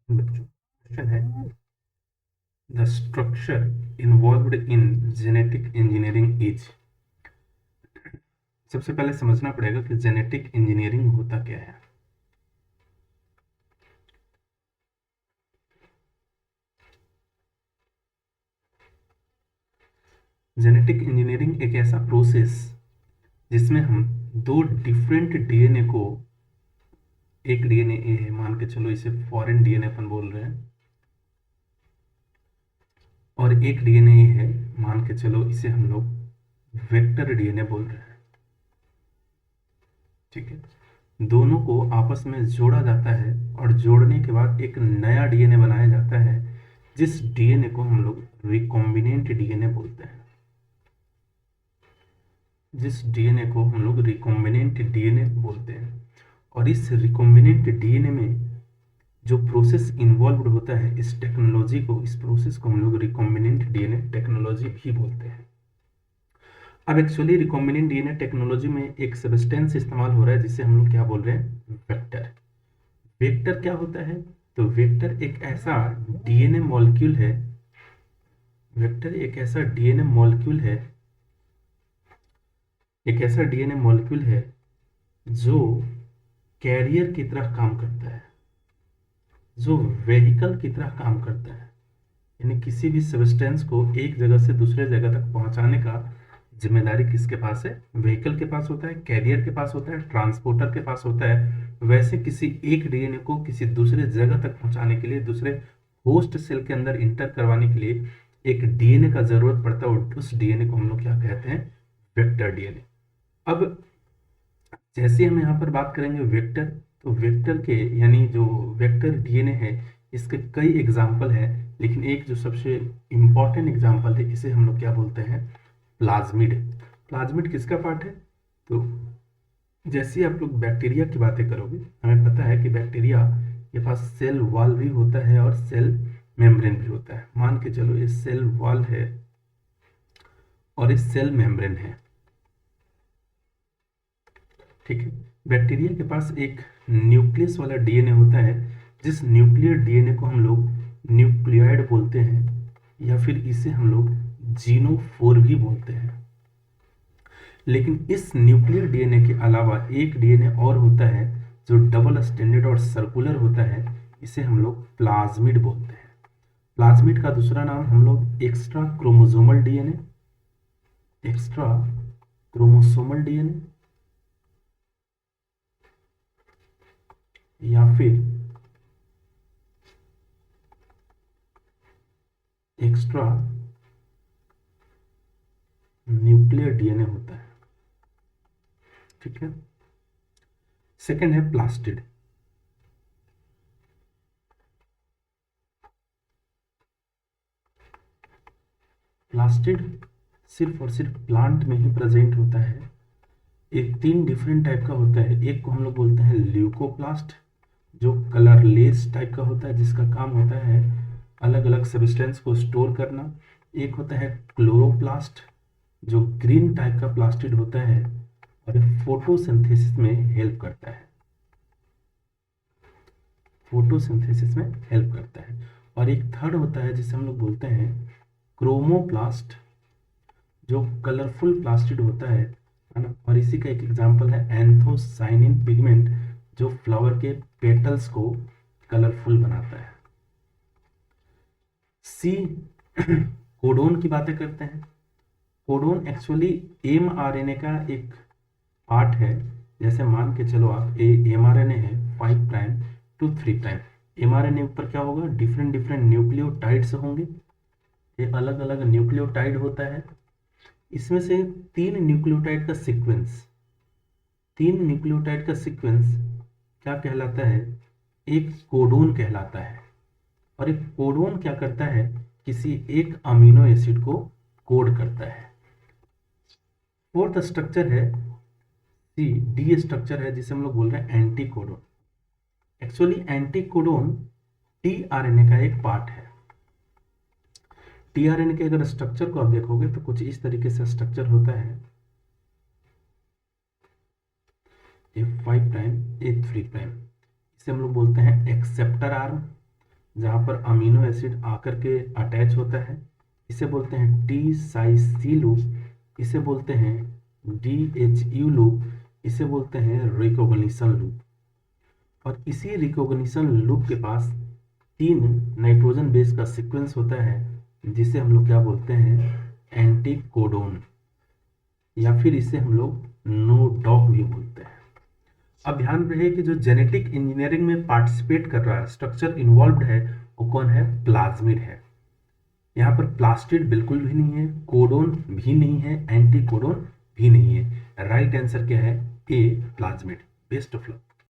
बच्चों क्वेश्चन है, the structure involved in genetic engineering is. सबसे पहले समझना पड़ेगा कि जेनेटिक इंजीनियरिंग होता क्या है। जेनेटिक इंजीनियरिंग एक ऐसा प्रोसेस जिसमें हम दो डिफरेंट डीएनए को, एक डीएनए ए है, मान के चलो इसे फॉरेन डीएनए अपन बोल रहे हैं, और एक डीएनए ए है, मान के चलो इसे हम लोग वेक्टर डीएनए बोल रहे हैं। ठीक है, दोनों को आपस में जोड़ा जाता है और जोड़ने के बाद एक नया डीएनए बनाया जाता है, जिस डीएनए को हम लोग रिकॉम्बिनेंट डीएनए बोलते हैं। जिस डीएनए को हम लोग रिकॉम्बिनेंट डीएनए बोलते हैं। और इस रिकॉम्बिनेंट डीएनए में जो प्रोसेस इन्वॉल्व होता है, इस टेक्नोलॉजी को, इस प्रोसेस को हम लोग रिकॉम्बिनेंट डीएनए टेक्नोलॉजी भी बोलते हैं। अब एक्चुअली रिकॉम्बिनेंट डीएनए टेक्नोलॉजी में एक सब्सटेंस इस्तेमाल हो रहा है जिसे हम लोग क्या बोल रहे हैं, वेक्टर। वेक्टर क्या होता है? तो वेक्टर एक ऐसा डीएनए मॉलिक्यूल है, वेक्टर एक ऐसा डीएनए मॉलिक्यूल है, एक ऐसा डीएनए मॉलिक्यूल है जो कैरियर की तरह काम करता है, जो व्हीकल की तरह काम करता है। यानी किसी भी सब्सटेंस को एक जगह से दूसरे जगह तक पहुंचाने का जिम्मेदारी किसके पास है? व्हीकल के पास होता है, कैरियर के पास होता है, ट्रांसपोर्टर के पास होता है। वैसे किसी एक डीएनए को किसी दूसरे जगह तक पहुंचाने के लिए, दूसरे होस्ट सेल के अंदर इंटर करवाने के लिए एक डीएनए का जरूरत पड़ता है, और उस डीएनए को हम लोग क्या कहते हैं? Vector DNA. अब जैसे हम यहाँ पर बात करेंगे वेक्टर, तो वेक्टर के यानी जो वेक्टर डीएनए है, इसके कई एग्जाम्पल हैं, लेकिन एक जो सबसे इम्पॉर्टेंट एग्जाम्पल है, इसे हम लोग क्या बोलते हैं? प्लाज्मिड। प्लाज्मिड किसका पार्ट है? तो जैसे आप लोग बैक्टीरिया की बातें करोगे, हमें पता है कि बैक्टीरिया के पास सेल वॉल भी होता है और सेल मेम्ब्रेन भी होता है। मान के चलो ये सेल वॉल है और ये सेल मेम्ब्रेन है। ठीक है, बैक्टीरिया के पास एक न्यूक्लियस वाला डीएनए होता है, जिस न्यूक्लियर डीएनए को हम लोग न्यूक्लियोइड बोलते हैं, या फिर इसे हम लोग जीनोफोर भी बोलते हैं। लेकिन इस न्यूक्लियर डीएनए के अलावा एक डीएनए और होता है जो डबल स्टैंडर्ड और सर्कुलर होता है, इसे हम लोग प्लाज्मिड बोलते हैं। प्लाज्मिड का दूसरा नाम हम लोग extra chromosomal DNA, extra chromosomal DNA, या फिर एक्स्ट्रा न्यूक्लियर डीएनए होता है। ठीक है, सेकंड है प्लास्टिड। प्लास्टिड सिर्फ और सिर्फ प्लांट में ही प्रेजेंट होता है। एक तीन डिफरेंट टाइप का होता है। एक को हम लोग बोलते हैं ल्यूकोप्लास्ट, जो कलरलेस टाइप का होता है, जिसका काम होता है अलग अलग सब्सटेंस को स्टोर करना। एक होता है क्लोरोप्लास्ट, जो ग्रीन टाइप का प्लास्टिड होता है और फोटोसिंथेसिस में हेल्प करता है, फोटोसिंथेसिस में हेल्प करता है। और एक थर्ड होता है जिसे हम लोग बोलते हैं क्रोमोप्लास्ट, जो कलरफुल प्लास्टिड होता है ना। और इसी का एक एग्जांपल है एंथोसाइनिन पिगमेंट, जो फ्लावर के पेटल्स को कलरफुल बनाता है। सी कोडोन की बातें करते हैं। कोडोन एक्चुअली एमआरएनए का एक पार्ट है। जैसे मान के चलो आप एमआरएनए है 5 प्राइम टू 3 प्राइम। एमआरएनए ऊपर क्या होगा? डिफरेंट डिफरेंट न्यूक्लियोटाइड्स होंगे, ये अलग अलग न्यूक्लियोटाइड होता है। इसमें से तीन न्यूक्लियोटाइड का सीक्वेंस, तीन न्यूक्लियोटाइड का सीक्वेंस क्या कहलाता है? एक कोडोन कहलाता है। और एक कोडोन क्या करता है? किसी एक अमीनो एसिड को कोड करता है। फोर्थ स्ट्रक्चर है सी, डी स्ट्रक्चर है, जिसे हम लोग बोल रहे हैं anti codon. Actually anti codon tRNA का एक पार्ट है। टीआरएनए के अगर स्ट्रक्चर को आप देखोगे तो कुछ इस तरीके से स्ट्रक्चर होता है, ए 5 प्राइम ए 3 प्राइम। इसे हम लोग बोलते हैं एक्सेप्टर आर्म। जहाँ पर अमीनो एसिड आकर के अटैच होता है, इसे बोलते हैं टी साइसी लूप, इसे बोलते हैं DHU लूप, इसे बोलते हैं रिकॉग्निशन लूप। और इसी रिकॉग्निशन लूप के पास 3 नाइट्रोजन बेस का सीक्वेंस होता है, जिसे हम लोग क्या बोलते हैं, एंटीकोडोन, या फिर इसे हम लोग नो डॉक भी बोलते हैं। अब ध्यान रहे कि जो जेनेटिक इंजीनियरिंग में पार्टिसिपेट कर रहा है, स्ट्रक्चर इन्वॉल्व्ड है, वो कौन है, प्लाज्मिड है। यहाँ पर प्लास्टिड बिल्कुल भी नहीं है, कोडोन भी नहीं है, एंटीकोडोन भी नहीं है। राइट आंसर क्या है, ए, प्लाज्मिड। Best of luck.